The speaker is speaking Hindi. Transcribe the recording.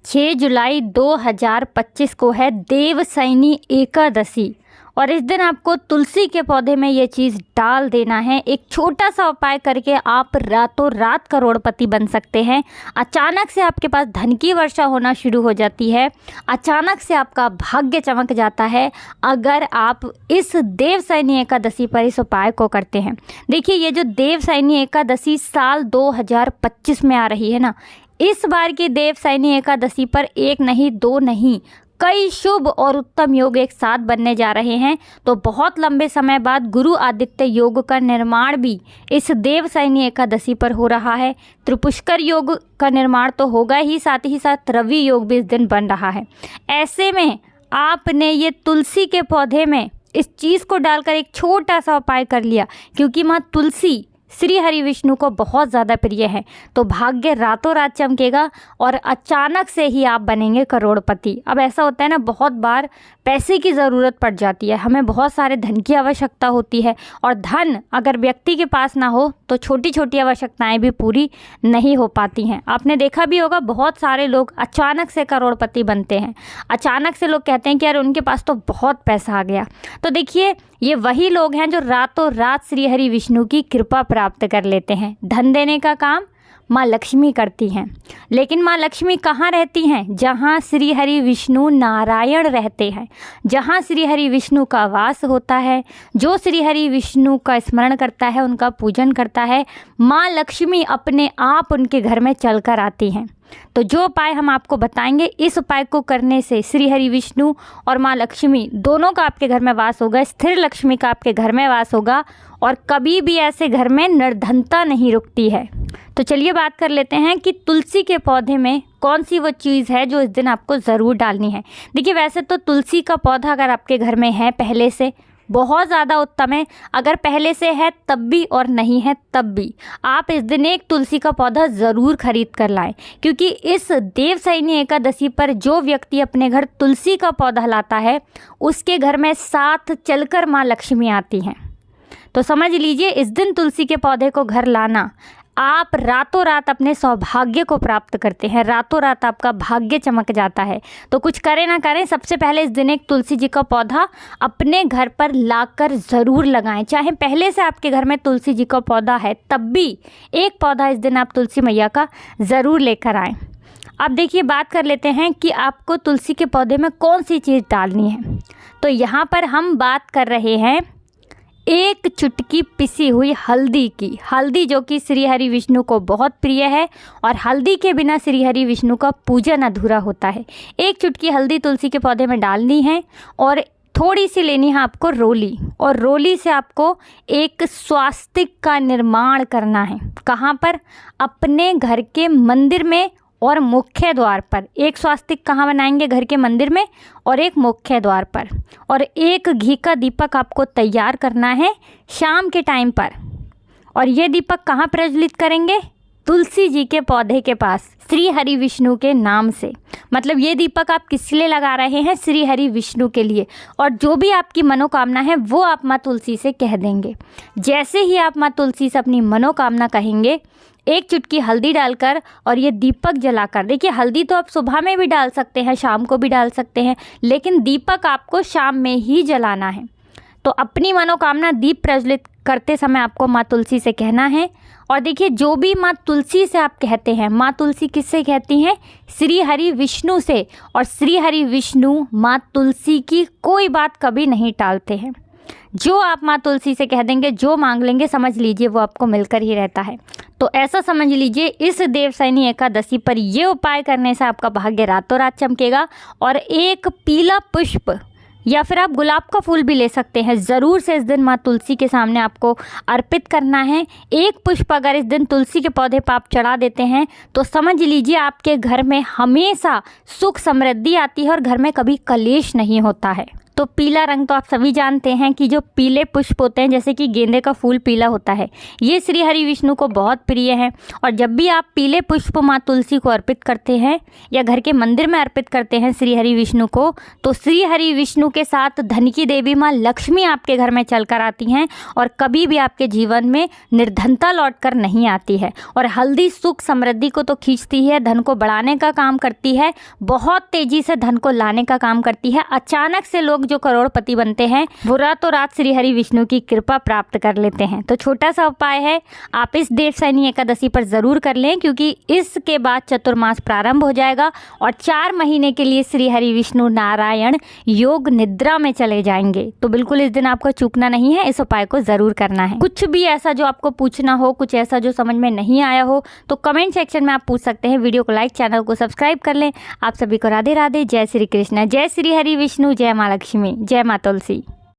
6 जुलाई 2025 को है देवशयनी एकादशी और इस दिन आपको तुलसी के पौधे में ये चीज़ डाल देना है। एक छोटा सा उपाय करके आप रातों रात करोड़पति बन सकते हैं। अचानक से आपके पास धन की वर्षा होना शुरू हो जाती है, अचानक से आपका भाग्य चमक जाता है अगर आप इस देवशयनी एकादशी पर इस उपाय को करते हैं। देखिए, ये जो देवशयनी एकादशी साल 2025 में आ रही है ना, इस बार की देवशयनी एकादशी पर एक नहीं दो नहीं कई शुभ और उत्तम योग एक साथ बनने जा रहे हैं। तो बहुत लंबे समय बाद गुरु आदित्य योग का निर्माण भी इस देवशयनी एकादशी पर हो रहा है। त्रिपुष्कर योग का निर्माण तो होगा ही साथ रवि योग भी इस दिन बन रहा है। ऐसे में आपने ये तुलसी के पौधे में इस चीज़ को डालकर एक छोटा सा उपाय कर लिया, क्योंकि माँ तुलसी श्री हरि विष्णु को बहुत ज़्यादा प्रिय है, तो भाग्य रातों रात चमकेगा और अचानक से ही आप बनेंगे करोड़पति। अब ऐसा होता है ना, बहुत बार पैसे की ज़रूरत पड़ जाती है, हमें बहुत सारे धन की आवश्यकता होती है और धन अगर व्यक्ति के पास ना हो तो छोटी छोटी आवश्यकताएं भी पूरी नहीं हो पाती हैं। आपने देखा भी होगा, बहुत सारे लोग अचानक से करोड़पति बनते हैं। अचानक से लोग कहते हैं कि यार उनके पास तो बहुत पैसा आ गया। तो देखिए, ये वही लोग हैं जो रातों रात श्री हरि विष्णु की कृपा प्राप्त कर लेते हैं। धन देने का काम माँ लक्ष्मी करती हैं, लेकिन माँ लक्ष्मी कहाँ रहती हैं? जहाँ श्री हरि विष्णु नारायण रहते हैं, जहाँ श्री हरि विष्णु का वास होता है। जो श्री हरि विष्णु का स्मरण करता है, उनका पूजन करता है, माँ लक्ष्मी अपने आप उनके घर में चलकर आती हैं। तो जो उपाय हम आपको बताएंगे, इस उपाय को करने से श्री हरि विष्णु और माँ लक्ष्मी दोनों का आपके घर में वास होगा, स्थिर लक्ष्मी का आपके घर में वास होगा और कभी भी ऐसे घर में निर्धनता नहीं रुकती है। तो चलिए बात कर लेते हैं कि तुलसी के पौधे में कौन सी वो चीज़ है जो इस दिन आपको ज़रूर डालनी है। देखिए, वैसे तो तुलसी का पौधा अगर आपके घर में है पहले से, बहुत ज़्यादा उत्तम है। अगर पहले से है तब भी और नहीं है तब भी आप इस दिन एक तुलसी का पौधा ज़रूर खरीद कर लाएं, क्योंकि इस देवशयनी एकादशी पर जो व्यक्ति अपने घर तुलसी का पौधा लाता है उसके घर में साथ चलकर माँ लक्ष्मी आती हैं। तो समझ लीजिए, इस दिन तुलसी के पौधे को घर लाना, आप रातों रात अपने सौभाग्य को प्राप्त करते हैं, रातों रात आपका भाग्य चमक जाता है। तो कुछ करें ना करें, सबसे पहले इस दिन एक तुलसी जी का पौधा अपने घर पर लाकर ज़रूर लगाएं। चाहे पहले से आपके घर में तुलसी जी का पौधा है तब भी एक पौधा इस दिन आप तुलसी मैया का ज़रूर लेकर आएँ। अब देखिए, बात कर लेते हैं कि आपको तुलसी के पौधे में कौन सी चीज़ डालनी है। तो यहाँ पर हम बात कर रहे हैं एक चुटकी पिसी हुई हल्दी की। हल्दी जो कि श्री हरि विष्णु को बहुत प्रिय है और हल्दी के बिना श्री हरि विष्णु का पूजन अधूरा होता है। एक चुटकी हल्दी तुलसी के पौधे में डालनी है और थोड़ी सी लेनी है आपको रोली, और रोली से आपको एक स्वास्तिक का निर्माण करना है। कहाँ पर? अपने घर के मंदिर में और मुख्य द्वार पर। एक स्वास्तिक कहाँ बनाएंगे? घर के मंदिर में और एक मुख्य द्वार पर। और एक घी का दीपक आपको तैयार करना है शाम के टाइम पर। और ये दीपक कहाँ प्रज्वलित करेंगे? तुलसी जी के पौधे के पास, श्री हरि विष्णु के नाम से। मतलब ये दीपक आप किस लिए लगा रहे हैं? श्री हरि विष्णु के लिए। और जो भी आपकी मनोकामना है वो आप माँ तुलसी से कह देंगे। जैसे ही आप माँ तुलसी से अपनी मनोकामना कहेंगे, एक चुटकी हल्दी डालकर और ये दीपक जलाकर, देखिए हल्दी तो आप सुबह में भी डाल सकते हैं, शाम को भी डाल सकते हैं, लेकिन दीपक आपको शाम में ही जलाना है। तो अपनी मनोकामना दीप प्रज्वलित करते समय आपको माँ तुलसी से कहना है। और देखिए, जो भी माँ तुलसी से आप कहते हैं, माँ तुलसी किससे कहती हैं? श्री हरि विष्णु से। और श्री हरि विष्णु माँ तुलसी की कोई बात कभी नहीं टालते हैं। जो आप माँ तुलसी से कह देंगे, जो मांग लेंगे, समझ लीजिए वो आपको मिलकर ही रहता है। तो ऐसा समझ लीजिए, इस देवशयनी एकादशी पर ये उपाय करने से आपका भाग्य रातों रात चमकेगा। और एक पीला पुष्प या फिर आप गुलाब का फूल भी ले सकते हैं, ज़रूर से इस दिन माँ तुलसी के सामने आपको अर्पित करना है। एक पुष्प अगर इस दिन तुलसी के पौधे पर आप चढ़ा देते हैं तो समझ लीजिए आपके घर में हमेशा सुख समृद्धि आती है और घर में कभी कलेश नहीं होता है। तो पीला रंग तो आप सभी जानते हैं कि जो पीले पुष्प होते हैं, जैसे कि गेंदे का फूल पीला होता है, ये श्री हरि विष्णु को बहुत प्रिय है। और जब भी आप पीले पुष्प माँ तुलसी को अर्पित करते हैं या घर के मंदिर में अर्पित करते हैं श्री हरि विष्णु को, तो श्री हरि विष्णु के साथ धन की देवी माँ लक्ष्मी आपके घर में चलकर आती हैं और कभी भी आपके जीवन में निर्धनता लौट कर नहीं आती है। और हल्दी सुख समृद्धि को तो खींचती है, धन को बढ़ाने का काम करती है, बहुत तेजी से धन को लाने का काम करती है। अचानक से लोग जो करोड़पति बनते हैं वो रातों रात श्री हरि विष्णु की कृपा प्राप्त कर लेते हैं। तो छोटा सा उपाय है, आप इस देवशयनी एकादशी पर ज़रूर कर लें, क्योंकि इसके बाद चतुर्मास प्रारंभ हो जाएगा और 4 महीने के लिए श्री हरि विष्णु नारायण योग निद्रा में चले जाएंगे। तो बिल्कुल इस दिन आपको चूकना नहीं है, इस उपाय को ज़रूर करना है। कुछ भी ऐसा जो आपको पूछना हो, कुछ ऐसा जो समझ में नहीं आया हो, तो कमेंट सेक्शन में आप पूछ सकते हैं। वीडियो को लाइक, चैनल को सब्सक्राइब कर लें। आप सभी को राधे राधे, जय श्री कृष्ण, जय श्री हरि विष्णु, जय माँ लक्ष्मी, जय माँ तुलसी।